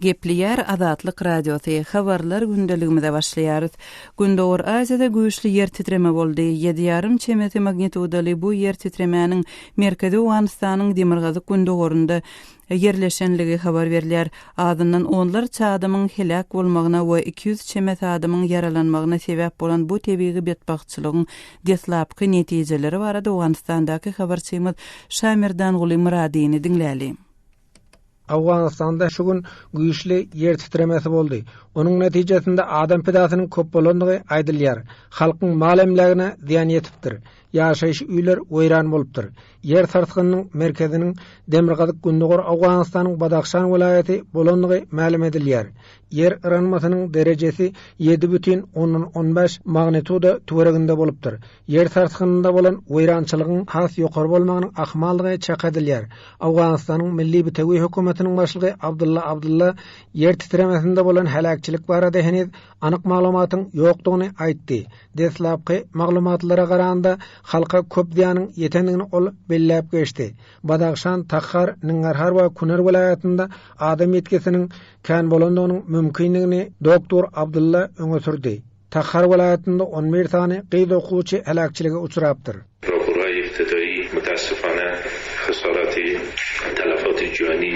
Gepliyer Azatlyk Radiosu habarlar gündeligimizde başlaýarys. Gündor Aziýada güýçli yer titreme boldy. 7,5 çemeti magnitudaly bu yer titremäniň merkezi Owganystanyň Demirgazyk gündogorunda yerleşenligi habar berilýär. Adyndan onlarça adamyň helak bolmagyna we 200 çemet adamyň yaralanmagyna sebäp bolan bu tebii betbagçylygyň deslapky netijeleri barada Owganystandaky habarçymyz Şamirdan Guly Muradyny dinläli. Awganystanda şu gün güýçli yer titremesi boldy. Onuň netijesinde adam pedasynyň köp bolandygy aýdylýar. Halkyň mal emlegine ziýan ýetipdir. Ýaşaýyş üýler weýran bolupdyr. Yer sarsgynynyň merkeziniň Demirgazyk gündogor Awganystanyň Badakhşan welaýaty bolandygy ma'lum edilýär. Yer ýaranmasynyň derejesi 7,15 magnituda töwereginde bolupdyr. Yer sarsgynynda bolan weýrançylygyň has ýokary bolmagynyň ahmallygy çak edilýär. Awganystanyň milli bitegi hökümetiniň başlygy Abdulla yer titremesinde bolan helakçylyk barada heniz anyk maglumatyň ýokdugyny aýtdy. Deslapky maglumatlara garanda halka köp ziýanyň ýetendigini ol belläp geçdi. Badakhşan, Takhar, Ningarhar we Kunar welaýatynda adam ýetkesiniň kän bolandygynyň mümkinligini doktor Abdulla öňe sürdi. Takhar welaýatynda 11 tane gyýda okuwçy helakçylyga uçurapdyr. Prokuror iptidaî mutassifane hasaraty, talafaty cani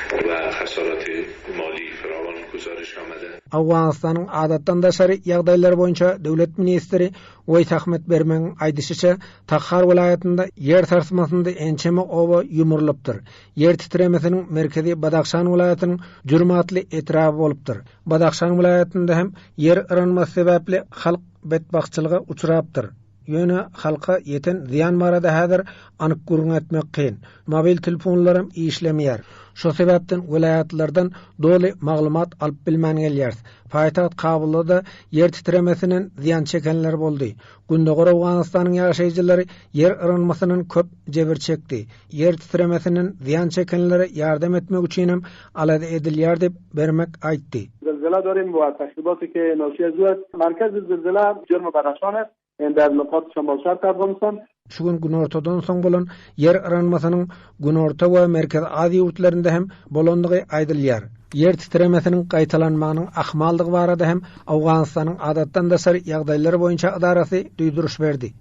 we hasaraty mali firawan guzariş amada. Awganystanyň adatdan daşary ýagdaýlar boýunça döwlet ministri Weýt Ahmet Bermeň aýdysyça Takhar welaýatynda yer sarsmasynda ençeme oba ýumurlypdyr. Yer titremesiniň merkezi Badakhşan welaýatynyň Jurmatly etrafy bolupdyr. Badakhşan welaýatynda hem yer ýaranmasy sebäpli halk betbagçylyga uçurapdyr. Ýöne halka ýeten ziýan barada häzir anyk gurgun etmek kyn. Mobil telefonlarym işlemýär. Şo sebäpden welaýatlardan doly maglumat alyp bilmän gelýär. Paýtaxt Kabulda yer titremesiniň ziýan çekenler boldy. Gündogor Awganystanyň ýaşaýjylary yer ýaranmasynyň köp jebir çekdi. Yer titremesiniň ziýan çekenlere ýardam etmek üçin hem alada edilýär dep bermek aýtdy. زلزله داریم و تخریباتی که ناشی از او است. مرکز زلزله جرم بدخشان است در نقاط شمال شرق افغانستان. Şu gün günortadan soň bolan yer ýaranmasynyň günorta we merkez Aziýa ýurtlarynda hem bolandygy aýdylýar. Yer titremesiniň gaýtalanmagynyň ahmallygy barada hem Awganystanyň adatdan daşary ýagdaýlary boýunça idarasy duýduruş berdi.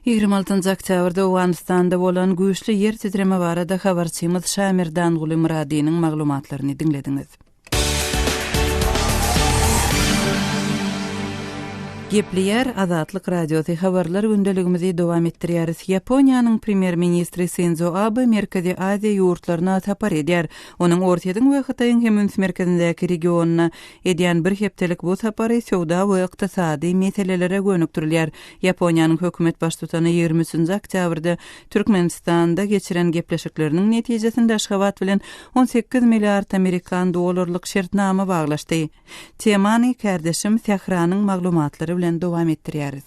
26 oktýabrda Owganystanda bolan güýçli yer titreme barada habarçymyz Şamirdan Guly Muradynyň maglumatlaryny dinlediňiz. Gepliyer Azatlyk Radiosu habarlar gündeligimizi dowam etdirýäris. Ýaponiýanyň premier ministri Shinzo Abe Merkezi Aziýa ýurtlaryna tapar edýär. Onuň Ortaýyň we Hitaýyň hemüns merkezindäki regionuna edýän bir hepdelik bu tapary sowda we ykdysady meselelere gönükdirilýär. Ýaponiýanyň hökümet baştutany 23 oktýabrda Türkmenistanda geçiren gepleşikleriniň netijesinde Aşgabat bilen 18 milliard amerikan dollarlyk şertnama baglaşdy. Temany kardeşim Sehranyň maglumatlary bilen dowam etdirýäris.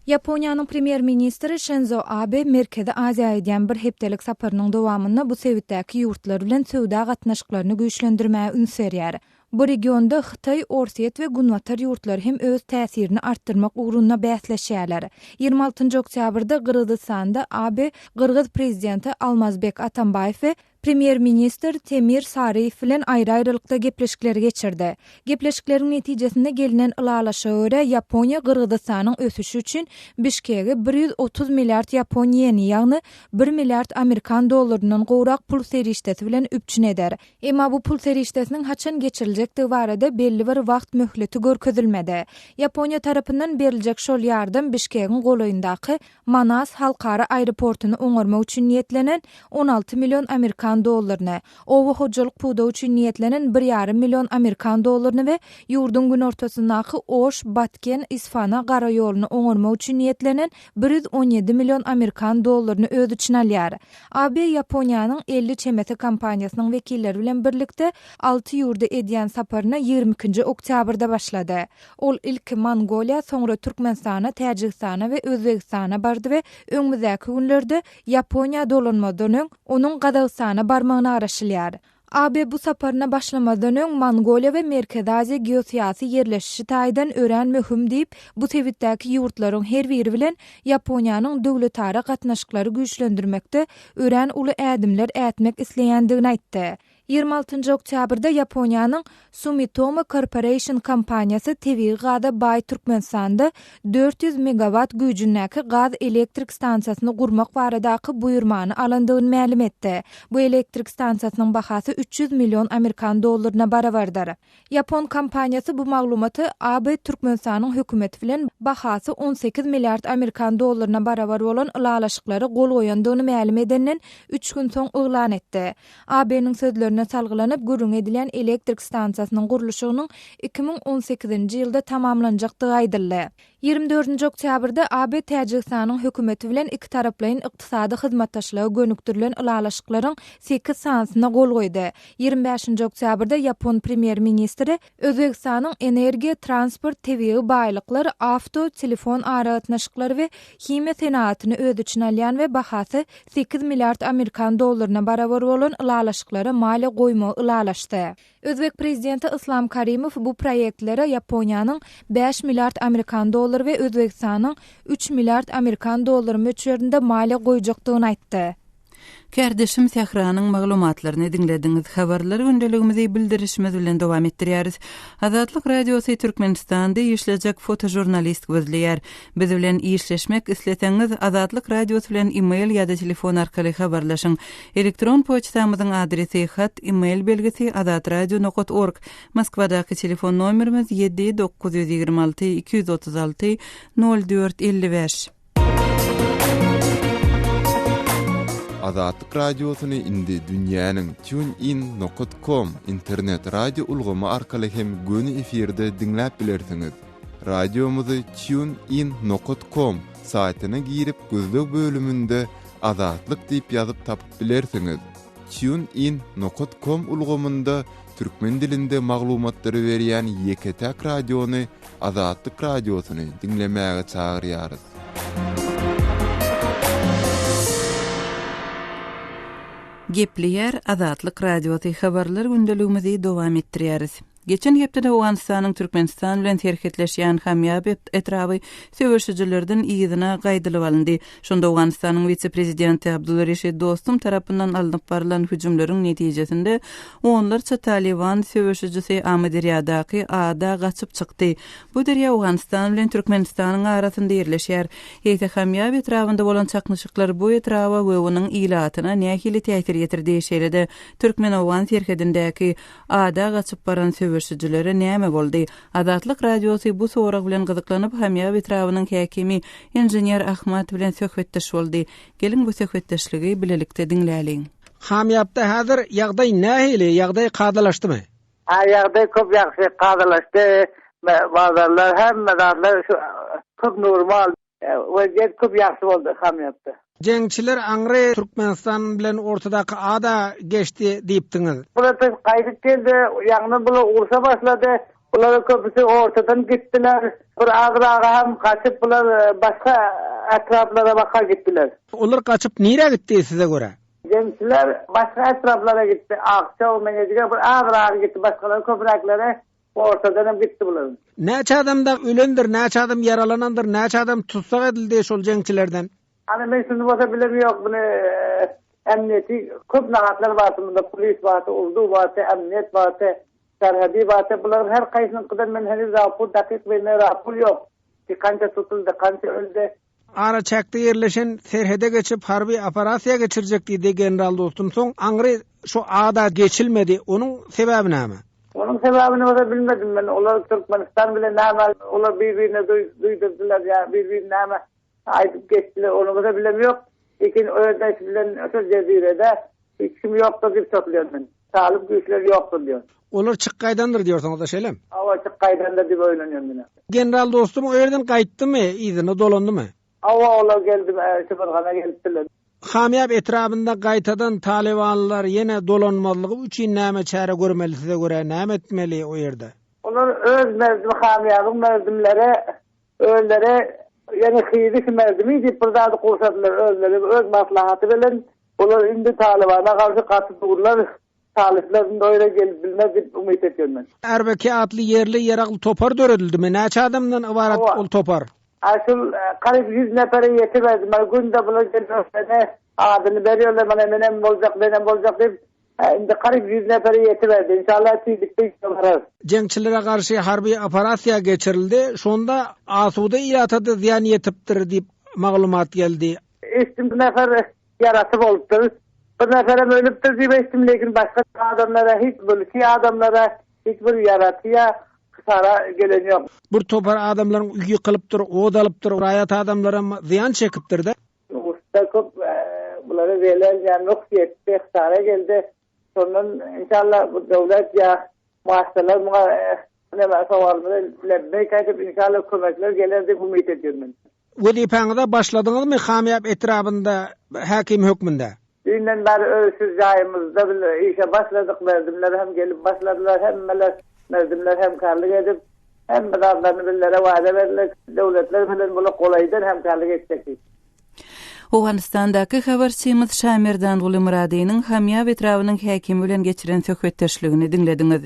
Ýaponiýanyň premier ministri Shinzo Abe Merkezi Aziýa edýän bir hepdelik saparynyň dowamynda bu sebäpdäki ýurtlar bilen söwda gatnaşyklaryny güýçlendirmäge üns berýär. Bu regionda Hitaý, Orsiýet we Gunwatar ýurtlary hem öz täsirini artdyrmak ugrunda bäsleşýärler. 26 oktýabrda Gyrgyzstanda Abe Gyrgyz prezidenti Almazbek Atambayew we premier minister Temir Sariýew bilen aýry-aýrylykda gepleşikler geçirdi. Gepleşikleriň netijesinde gelinen ılalaşa görä Ýaponiýa Gyrgyzstanyň ösüşi üçin Bişkege 130 milliard Ýapon ýeni, ýagny 1 milliard Amerikan dollarynyň gowrak pul serişdesi bilen üpçün eder. Emma bu pul serişdesiniň haçan geçiriljekdigi barada belli bir wagt möhleti görkezilmedi. Ýaponiýa tarapyndan beriljek şol ýardam Bişkegiň golaýyndaky Manas halkara aeroportuny oňarmak üçin niýetlenen 16 million Amerikan dollaryny, owa hojalyk puda üçin niýetlenen 1,5 million Amerikan dollaryny we ýurdun gün ortasyndaky Oş, Batken, Isfana gara ýoluny oňarmak üçin niýetlenen 117 million Amerikan dollaryny öz içine alýar. AB Ýaponiýanyň 50 çemeti kompaniýasynyň wekilleri bilen birlikde 6 ýurda edýän saparyna 22 oktýabrda başlady. Ol ilk Mongoliýa, soňra Türkmenistana, Täjikistana we Özbegistana bardy we öňümüzdäki günlerde Ýaponiýa dolanmadan onuň Gazagystana barmagyny araşylýar. AB bu saparyna başlamadan öň Mongoliýa we Merkezi Aziýa geosiýasy yerleşişi taýdan ören möhüm diýip bu tebitdäki ýurtlaryň her biri bilen Ýaponiýanyň döwletara gatnaşyklary güýçlendirmekde ören uly ädimler ätmek isleýändigini aýtdy. 26 oktyabrda Yaponiýanyň Sumitomo Corporation kompaniyasy tebii gada Bay Türkmenistanda 400 megawatt güýjündäki gaz elektrik stansiýasyny gurmak baradaky buýrmany alandygyny ma'lum etdi. Bu elektrik stansiýasynyň bahasy 300 milyon Amerikan dollaryna barabardyr. Yapon kompaniyasy bu maglumaty AB Türkmenistanyň hökümeti bilen bahasy 18 milliard Amerikan dollaryna barabar bolan ılalaşyklary gol goýandygyny ma'lum edenden 3 gün soň oglan etdi. AB'niň sözlerine salgylanyp gürrüň edilen elektrik stansiýasynyň guruluşynyň 2018-nji ýylda tamamlanjakdygy aýdyldy. 24 oktyabrda AB Täjikistanyň hökümeti bilen iki taraplaryň ykdysady hyzmatdaşlygy gönükdirilen ılalaşyklaryň 8 sansyna gol goýdy. 25 oktyabrda Yapon premier ministri Özbekistanyň energiýa, transport, tebii baýlyklar, awto, telefon aragatnaşyklary we hime senatyny öz içine alýan we bahasy 8 milliard Amerikan dollaryna barabar bolan ılalaşyklary maliýe goýma ılalaşdy. Özbek prezidenti Islom Karimow bu proýektlere Yaponiýanyň 5 milliard Amerikan dollary we Özbekistanyň 3 milliard Amerikan dollary möçberinde maliýe goýjakdygyny aýtdy. Kardeşim Sahranyň maglumatlaryny dinlediňiz. Habarlary gündeligimizi bildirişimiz bilen dowam etdirýäris. Azatlyk Radiosy Türkmenistanda işlejek fotojurnalist gözleýär. Biz bilen işleşmek isleseňiz Azatlyk Radiosy bilen e-mail ýa-da telefon arkaly habarlaşyň. Elektron poçtamyzyň adresi hat-email belgisi azatradio.org. Moskwadaky telefon nomerimiz 7-926 236 0455. Azatlyk Radiosyny indi dünýäniň tunein.com internet radio ulgamy arkaly hem göni efirde dinläp bilersiňiz. Radiomuzy tunein.com saýtyna girip gözlek bölümünde Azatlyk diýip ýazyp tapyp bilersiňiz. tunein.com ulgamynda türkmen dilinde maglumatlary berýän Yeketek radiony Azatlyk Radiosyny dinlemäge çagyrýarys. Gepleýär Azatlyk Radiosy habarlar gündeligimizi dowam etdirýäris. Geçen hepde Awganistanyň Türkmenistan bilen terhetleşýän hamýap etraby söwüşçilerden ýygyna gaýdylyp alyndy. Şonda Awganistanyň vice-prezidenti Abdulreşid Dostum tarapyndan alınıp barılan hüjümleriň netijesinde onlarça Taliban söwüşçisi Amederýadaky ada gaçyp çykdy. Bu derýa Awganistan bilen Türkmenistanyň arasynda ýerleşýär. Ýa-da hamýap etrabynda bolan çaknyşyklar bu etraba we onuň ilatyna nähili täsir ýetirdi şeýlede Türkmen-Awgan terhetindäki ada gaçyp baran söwüşçilere näme boldy? Azatlyk Radiosy bu sorak bilen gyzyklanyp hamýap etrabynyň häkimi inženýer Ahmat bilen söhbetdeş boldy. Gelin bu söhbetdeşligi bilelikde dinläliň. Hamýapda häzir ýagdaý nähili, ýagdaý gadalaşdymy? Ýagdaý köp ýaxşy gadalaşdy. Bazarlar hem bazarlar köp normal. Weziyet köp ýaxşy boldy hamýapda. Jeňçiler aňry Türkmenistan bilen ortadaky ada geçdi diýipdiňiz. Bular gaýdyp geldi, ýagny bular ursa başlady. Bular köpüsi ortadan gitdiler. Bir agra hem kaçıp bular başka etraflara baka gitdiler. Olar kaçıp nire gitti size göre? Jeňçiler başka etraflara gitti. Akça o menejige bir agra gitti. Başkalar köpüraklere ortadan gitti bular. Näçe adamda ölendir, näçe adam yaralanandır, näçe adam tutsak edildi şol jeňçilerden? Hani ben şunu bolsa bilem yok bunu emniyeti köp nahatlar var bunda polis var, ordu var, emniyet var, serhadi var. Bunların her kayısının kadar men henüz rapor dakik ve ne rapor yok. Ki kança tutuldu, kança öldü. Ara çakda yerleşen serhede geçip harbi operasiya geçirecek diye general dostum son angri şu ağda geçilmedi. Onun sebebi näme? Onun sebebini bolsa bilmedim ben. Onlar Türkmenistan bile näme, onlar birbirine duydurdular ya, birbirine näme ayıp geçtiler, onu da bilem yok. Lekin öyle bilen öte cezirede hiç kim yoktu diye topluyor ben. Sağlık güçleri yoktu diyor. Olur çık kaydandır diyorsanız da şeylem. Ava çık kaydandır diye oynanıyorum yine. General dostum o yerden kayıttı mı? İzini dolandı mı? Ava ola geldi, sıfırgana geldiler. Hamiyap etrafında kaytadan Talibanlar yine dolanmalığı üçün näme çare görmeli size göre näme etmeli o yerde? Onlar öz mezdim hamiyabın mezdimlere öllere yani xiyidi mezdim deyip burada kursadılar özleri öz maslahatı bilen onlar indi Taliban'a karşı katı dururlar. Taliplerin de öyle gelip bilmez deyip umut ediyorum ben. Erbeki atlı yerli yaraklı topar dörüldü mü? Näçe adamdan ibaret ol topar? Asıl karib 100 nefere yetemez. Günde bulacak ne adını veriyorlar bana benim olacak deyip Indi qarib 100 neferi yetiverdi. İnşallah tüydükte yaparız. Jengçilere karşı harbi operasiya geçirildi. Şonda asuda ilatada ziyan yetiptir deyip maglumat geldi. Bir nefer yarası olupdur. Bir nefere ölüptür deyip estim, lekin başka adamlara hiç böyle adamlara hiçbir yaratıya kısara gelen yok. Bir topar adamların üyü kılıptır, odalıptır, hayat adamlara ziyan çekiptir de. Usta köp bunları verilen yani yok yetti, kısara geldi. Sonra inşallah bu devlet ya maaşlar ne varsa varmıyor. Kaçıp inşallah kömekler gelir diye ümit ediyorum ben. Vadipanıda başladınız mı hamiyap etrafında hakim hükmünde? Dünden beri ölsüz yayımızda işe başladık, merdimler hem gelip başladılar, hem merdimler hem karlık edip hem adamlarını billere vaade verirler, devletler bilen bunu kolaydan hem karlık edecek. Owganistandaky habarçymyz Şamirdan Gulumradynyň hamya etrawynyň häkimi bilen geçiren söhbetdeşligini dinlediňiz.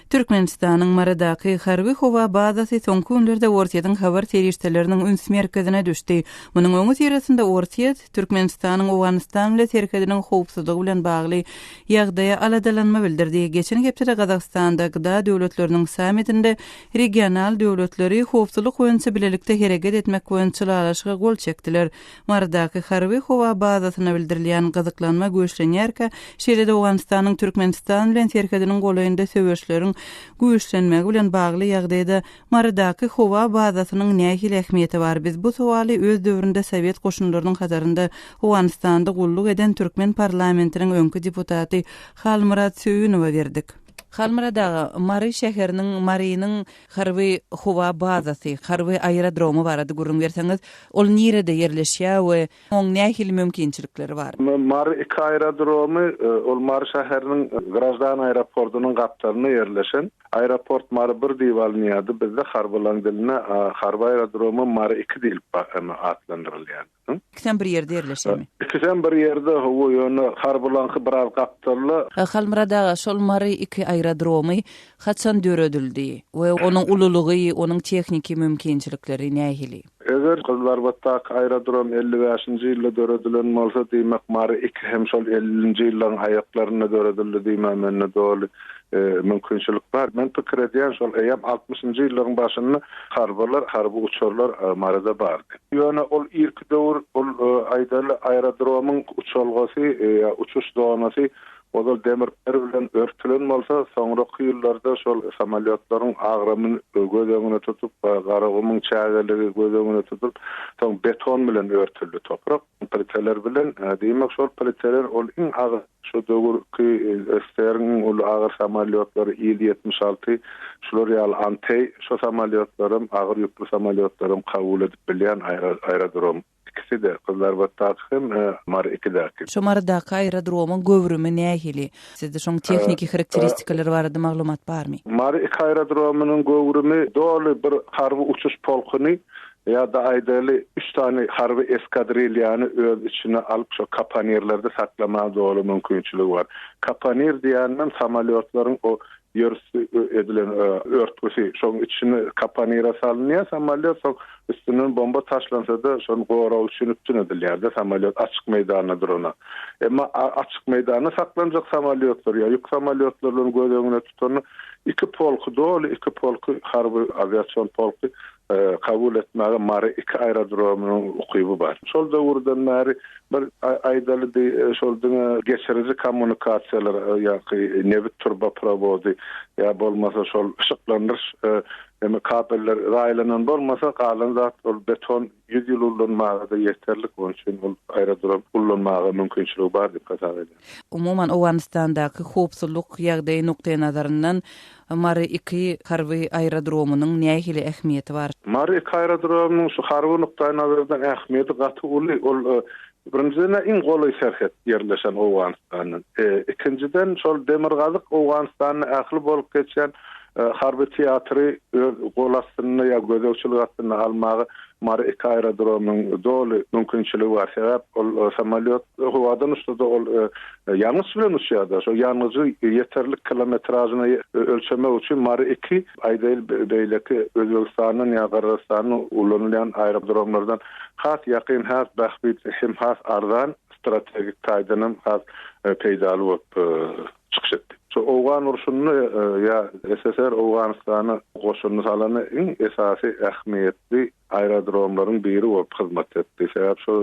Türkmenistanyň Maradaky harby howa bazasy soňky günlerde Ortiýadyň habar terişdeleriniň üns merkezine düşdi. Munyň öňü ýerinde Ortiýat Türkmenistanyň Owganistan bilen terkediniň howpsuzlygy bilen bagly ýagdaýa aladalanma bildirdi. Geçen hepde Gazagstanda gıda döwletleriniň samitinde regional döwletleri howpsuzlyk boýunça bilelikde hereket etmek boýunça alaşyga gol çekdiler. Maradaky harby howa bazasyna bildirilýän gazyklanma göçlenýärkä şeýle-de Owganistanyň Türkmenistan bilen terkediniň golaýynda söwüşleriň güýçlenmegi bilen bagly ýagdaýda Maradaky howa bazasynyň nähili ähmiýeti bar? Biz bu sowaly öz döwründe Sowet goşunlarynyň hatarynda Owganistanda gulluk eden Türkmen parlamentiniň öňkü deputaty Halmurat Söýünowa berdik. Halmurada Mary şäheriniň Marynyň harby howa bazasy, harby aerodromu barady gurrun berseňiz, ol nirede ýerleşýär we oň nähili mümkinçilikleri bar? Mary aerodromu ol Mary şäheriniň Grajdan aeroportunyň gapdaryna ýerleşen. Aeroport Mary 1 diýip alınýardy. Bizde harbylaryň diline harby aerodromu Mary 2 diýip atlandyrylýar. İkisi bir ýerde ýerleşýärmi? İkisi bir ýerde howa ýöne harbylaryň biraz gapdarly. Halmurada şol Mary 2 aerodromy haçan döredildi we onuň ululugy, onuň tehniki mümkinçilikleri nähili? Eger Gulbarbatdak aerodrom 55-nji ýylda döredilen bolsa diýmek Mary 2 hem şol 50-nji ýyllaryň aýaklaryna döredildi diýmem menne dogry mümkinçilik bar. Men pikir edýän şol eýem 60-njy ýyllaryň başynda harby uçurlar Maryda bardy. Ýöne ol ilk döwür ol aýdaly aerodromuň uçulgasy uçuş zonasy odal demirler bilen örtülen bolsa soňraky ýyllarda şol samolyotlaryň agrymyny göz öňüne tutup garagymyň çägeligi göz öňüne tutup soň beton bilen örtüldi toprak pliteler bilen diýmek şol pliteler ol iň agyr şu döwürki österin ol agyr samolyotlary Il-76 şular ýaly Antey şu samolyotlarym agyr ýüklü samolyotlarym kabul edip bilýän aerodrom. İkisi de Gulbarbatdak hem Mary 2-däki. Şu Maradaky aerodromuň göwrümi nähili? Sizde şoň tehniki karakteristikalary barady maglumat barmy? Mary 2 aerodromunyň göwrümi doly bir harby uçuş polkuny ya da aýdaly 3 tane harby eskadrilýany öz içine alyp şu kapanirlerde saklama doly mümkinçiligi bar. Kapanir diýenden samolyotlaryň o ýörüsi edilen örtgüsi şoň içine kapanira salynýar, samolyot soň üstünden bomba taşlansa da şonu goraw üçin edilýär-de samolyot açyk meýdana durana. Emma açyk meýdana saklanjak samolyotlar ýa ýük samolyotlaryň göz öňüne tutan iki polky doly, iki polky harby aviasiýon polky kabul etmäge Mary 2 aerodromunyň ukyby bar. Şol döwürden bäri bir aýdaly şol geçirici kommunikasiýalar ýa-ki nebit turba provozy ýa bolmasa şol ışıklandyryş kabeller raýlanan bolmasa galan zat ol beton 100 ýyl ullanmagy ýeterlik bolsun ol aerodrom ullanmagy mümkinçiligi bar diýip hasap edýär. Umuman Owganistandaky howpsuzlyk ýagdaýy nukdaý nazaryndan Mary 2 harby aerodromunyň nähili ähmiýeti bar? Mary 2 aerodromunyň şu harby nukdaý nazaryndan ähmiýeti gaty ol birinciden iň goly şerhet ýerleşen Owganistanyň. Ikinciden şol demirgazyk Owganistanyň ähli bolup geçen harby teatry golasyny ýa gözegçilik hatyny almagy Mary 2 aerodromunyň doly mümkinçiligi bar. Sebäp ol samolyot howadan uçdy ol ýalňyz bilen uçýardy. Şo ýalňyzy ýeterlik kilometražyny ölçemek üçin Mary 2 aýdaly beýleki Özbegistanyň ýa Gyrgyzstanyň ulanýan aerodromlardan has ýakyn has bahbit hem has arzan strategik taýdanam has peýda bolup çykyş etdi. Owgan urşuny ya SSR Owganystana goşuny salany iň esasy ähmiýetli aerodromlaryň biri bolup hyzmat etdi. Sebäp şu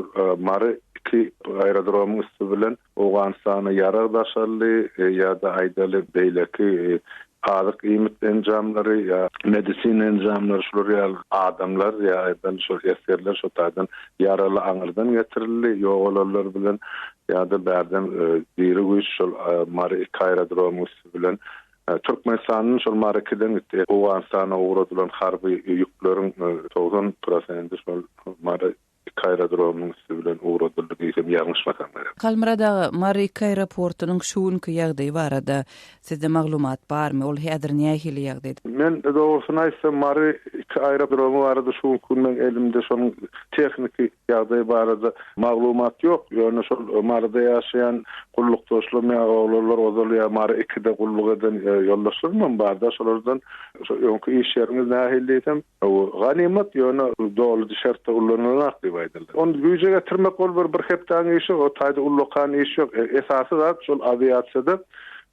mary iki aerodromy üstü bilen Owganystana ýaragdaşaly ýa-da aýdaly beýleki azyk iýmit enjamlary ya medisin enjamlary şular ýa adamlar ya aýdan şu eserler şu taýdan ýaraly aňyrdan getirildi ýogalarlar bilen ya da bärden biri güýç şol mary aerodromy bilen Türkmenistanyň şol marykiden gitdi. Owganystana uğradylan harby ýükleriň 90% şol mary aerodromy bilen uğradylan diýsem ýalňyşmasan. Kalmyrada Maryk aeroportunyň şuňky ýagdaýy barada sizde maglumat barmy? Ol häzir nähili ýagdaý? Men dogrusyny aýtsam Maryk aerodromy barada şuňky men elimde şonuň tehnik ýagdaýy barada maglumat ýok. Ýöne şol Maryda ýaşaýan gullukdoşlar meýaglar ozalýar Marykda gulluk eden ýoldaşlarym barda şolardan ýönkü iş ýeriniz nähili diýsem ganimat ýöne dogry şertde ulanýar diýip aýdyldy. Onu güýje getirmek bol bir hepden işi o taýda ullukan işi ýok. Esasy da şol aviasiýada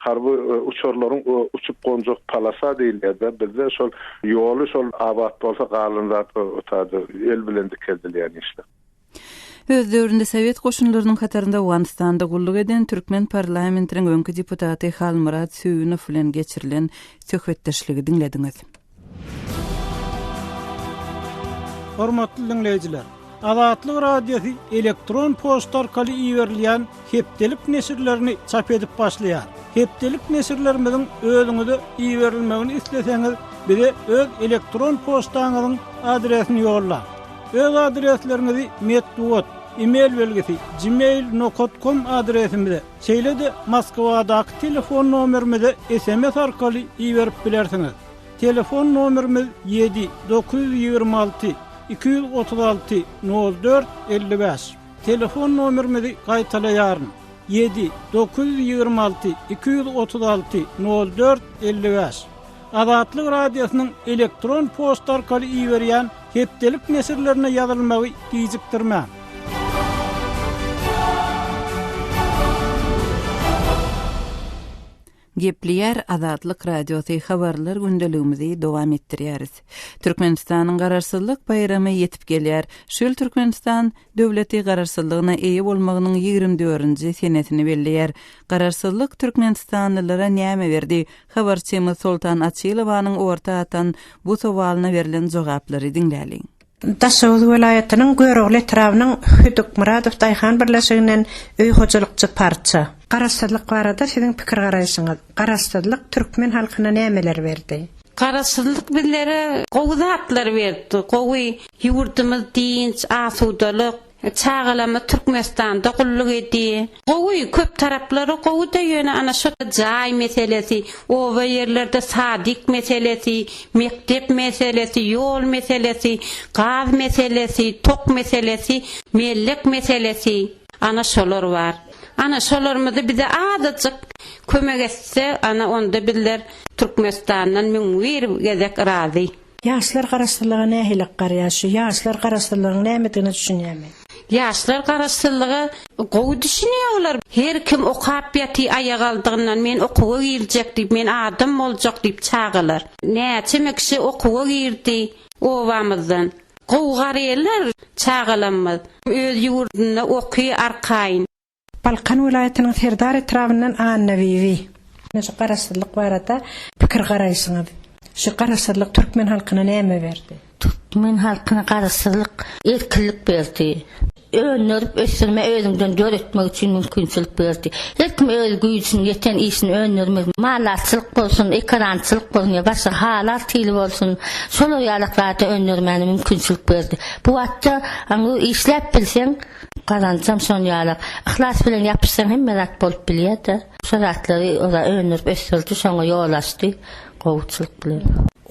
harby uçurlaryň uçup gonjak palasa diýilýär. Bizde şol ýoly şol abad bolsa galyndat o taýda el bilen dikildilýän işler. Öz döwründe Sowet goşunlarynyň hatarynda Owganystanda gulluk eden Türkmen parlamentiniň öňkü deputaty Halmurad Süýünow bilen geçirilen söhbetdeşligi dinlediňiz. Hormatly dinleýijiler, Azatlyk radiosu elektron posta arkaly iýerilýän hepdelik nesirlerini çap edip başlaýar. Hepdelik nesirlerimiziň özüňize iýerilmegini isleseňiz, bize öz elektron postaňyzyň adresini ýolla. Öz adreslerinizi metduat, e-mail belgesi gmail.com adresimize, şeýle-de Moskwadaky telefon nomerimize SMS arkaly iýerip bilersiňiz. Telefon nomerimiz 7-926 236 04 55. Telefon nomerimizi gaýtalaýaryn. 7-926 236 04 55. Azatlyk radiosynyň elektron posta arkaly iýerýän hepdelik nesirlerine ýazylmagy diýjikdirmän. Gepliýär Azatlyk radiosy habarlar gündeligimizi dowam etdirýäris. Türkmenistanyň gararsızlyk bayramy ýetip gelýär. Şol Türkmenistan döwleti gararsızlygyna eýe bolmagynyň 24-nji senetini belleýär. Gararsızlyk Türkmenistanlylara näme berdi? Habarçymyz Sultan Açylowanyň orta atan bu sowalyna berilen jogaplary dinläliň. Daşowuz welaýatynyň Görögli etrawynyň Hüdük Muradow Daýhan birleşiginden öý hojulukçy parça. Gararsızlyk barada siziň pikir garaýşyňyz. Gararsızlyk türkmen halkyna nämeler berdi? Gararsızlyk bizlere gowy zatlar berdi. Gowy ýurdumyz dinç, asudalyk, çağalama Türkmenistanda gulluk edi. Gowy köp taraplary gowy da ýöne ana şu jaý meselesi, oba ýerlerde sadyk meselesi, mektep meselesi, ýol meselesi, gaz meselesi, tok meselesi, mellek meselesi, ana şolar bar. Ana şolarymyzy bize adaçyk kömek etse, ana onda bizler Türkmenistandan müňwir gezek razy. Ýaşlar garaşsyzlygy nähili garaýaşy? Ýaşlar garaşsyzlygyň nämetini düşünýärmi? Ýaşlar garaşsyzlygy gowy düşünýärler. Her kim okap ýaty aýag aldygyndan men okuwa girecek diýip, men adam boljak diýip çağılar. Näçe kişi okuwa girdi owamyzdan. Gowy garaýlar çağılanmaz. Öz ýurdunda okuy arkaýyn. Balkan welaýatynyň Serdar etrawyndan Anna Bibi. Näçe garaşsyzlyk barada pikir garaýsyňyz? Şu garaşsyzlyk türkmen halkyna näme berdi? Türkmen halkyna garaşsyzlyk erkinlik berdi. Önürüp ösürme özüňden dör etmek üçin mümkinçilik berdi. Herkim öz güýçüni ýeten işini önürmek, malatçylyk bolsun, ekrançylyk bolsun, başga halar tili bolsun, şol ýalyklarda önürmeni mümkinçilik berdi. Bu wagtda aňy işläp bilseň, gazançam şol ýalyk. Ihlas bilen ýapyşsaň hem merak bolup bilýär-de. Şol atlary ola önürüp ösürdi, şoňa ýolaşdy gowçylyk bilen.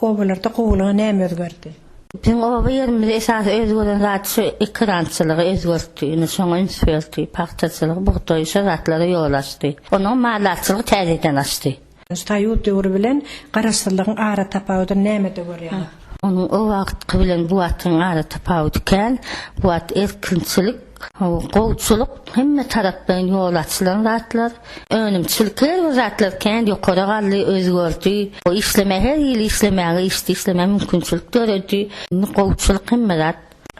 Obalarda gowlugy näme özgerdi? Bizim oba yerimiz esas özgören zat şu ekrançylygy özgerdi. Ýöne şoňa ünsberdi, paxtaçylygy, buğdoý şaratlary ýolaşdy. Onuň malatçylygy täzeden açdy. Staýut döwri bilen garaşsyzlygyň ara tapawdy näme de görýär? Onuň o wagt bilen bu wagtyň ara tapawdy eken, bu wagt erkinçilik Gowçuluk hemme tarapdan yol açylan zatlar, önümçülükler we zatlar kendi ýokary gally özgördi. O işleme her ýyl işlemäge işleme mümkinçilik göredi. Gowçuluk hemme zat.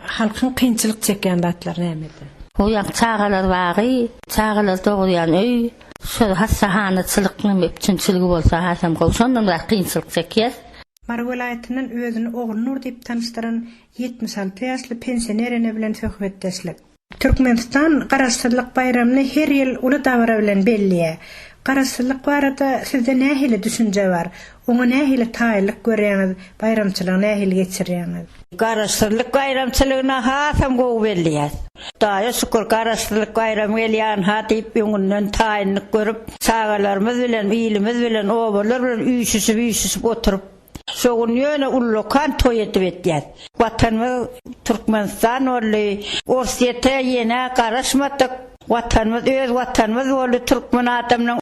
Halkyň kynçylyk çeken zatlar nämedi? O ýa çağalar bary, çağalar dogurýan öý, şol hassahanaçylykyň mepçinçiligi bolsa hasam gowşandan da kynçylyk çekýär. Mar welaýatynyň özüni Oglunur diýip tanıştyran 76 ýaşly pensionerine bilen söhbetdeşlik. Türkmenistan Garaşsyzlyk bayramyny her ýyl uly dawra bilen belliýär. Garaşsyzlyk barada sizde nähili düşünje bar? Oňa nähili taýlyk görýäňiz, bayramçylygy nähili geçirýäňiz? Garaşsyzlyk bayramçylygyna hasam gowy belliýär. Daýa şükür garaşsyzlyk bayram gelýän hatyp ýöňünden taýlyk görüp, çağalarymyz bilen, ýylymyz bilen, obalar bilen üýsüsip oturup şoň ýöne ullukan toý edip etýär. Watanymyz Türkmenistan boldy, Orsiýete ýene garaşmadyk. Watanymyz öz watanymyz boldy, Türkmen adamynyň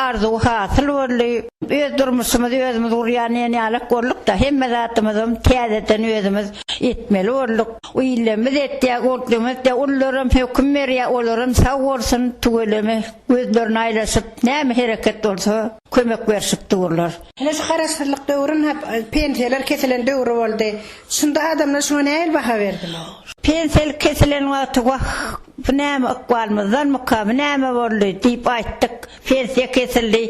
arzuwy hasyl boldy. Öz durmuşymyz özümiz urýan ýalyk gorluk da hemme zatymyzym täzeden özümiz etmeli bolduk. Uýlamy etdiýär, gorlumyz da ullarym höküm berýär, olaryň sag bolsun, tügeleme gözlerini aýlaşyp näme hereket bolsa kömek berşip durlar. Hele şu garaşsyzlyk döwrüň hep pensiýalar kesilen döwri boldy. Şunda adamlar şuna näil baha berdiler? Pensiýal kesilen wagty näme akwalmyzdan mukam näme boldy diýip aýtdyk. Pensiýa kesildi.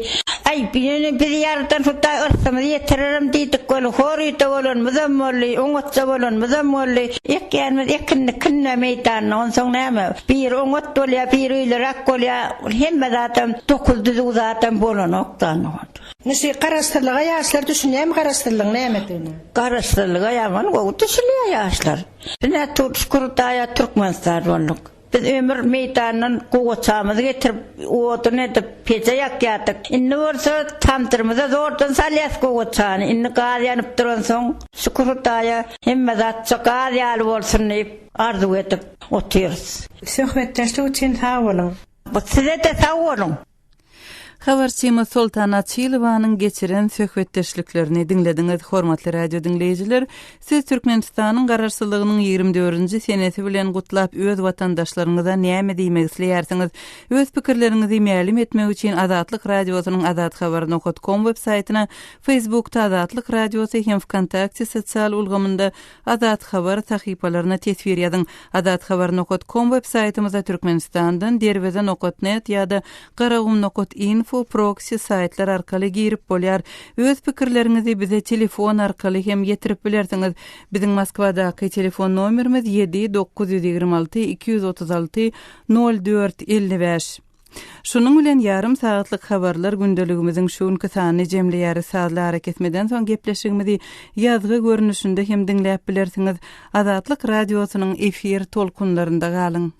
Ay bir ýerden tutay ırsymyzy ýetirerim diýdik, gol horyta bolanmyzam boldy, oňatça bolanmyzam boldy. Ekýänmiz ekinne meýdanyna onsoň näme? Bir oňat bolýar, bir ýylyrak bolýar, hemme zatam 900 zatam bolanokdan. Näşe garaşsyzlyga ýaşlar düşünýärmi garaşsyzlygyň nämetini? Garaşsyzlyga ýaman gowy düşünýär ýaşlar. Näme Türkmenistanda Türkmenistan bolduk. Biz ömür meýdanyny gowaçamyzy getirip, oduny edip peje ýakýardyk. Indi bolsa tamtyrmyza zordan salýas gowaçany. Indi gaýanyp duran soň şükürdaýa hemme zat çakaýaly bolsun diýip arzu edip oturýarys. Söhbetdeşlik üçin sag bolun. Bu size de sag bolun. Habarçymy Sultan Açylowanyň geçiren söhbetdeşliklerini dinlediňiz, hormatly radio dinleýijiler. Siz Türkmenistanyň garaşsyzlygynyň 24-nji seneti bilen gutlap öz watandaşlaryňyza näme diýmek isleýärsiňiz? Öz pikirleriňizi ma'lum etmek üçin Azatlyk radiosynyň azathabar.com web saýtyna, Facebookda Azatlyk radiosu hem WKontakte sosial ulgamynda Azat Habar sahypalaryna tesvir ýazyň. Azathabar.com web saýtymyzda Türkmenistandan derweden.net ýa-da garagum.info proxy saytlar arkaly girip bolýar. Öz pikirleriňizi bize telefon arkaly hem ýetirip bilersiňiz. Biziň Moskwadaky telefon nomerimiz 7-926 236 0455. Şunun bilen yarım saatlyk habarlar gündeligimiziň şuňky sany jemleýäri sazly hareketmeden soň gepleşigimizi ýazgy görnüşinde hem dinläp bilersiňiz. Azatlyk radiosynyň efir tolkunlarynda galyň.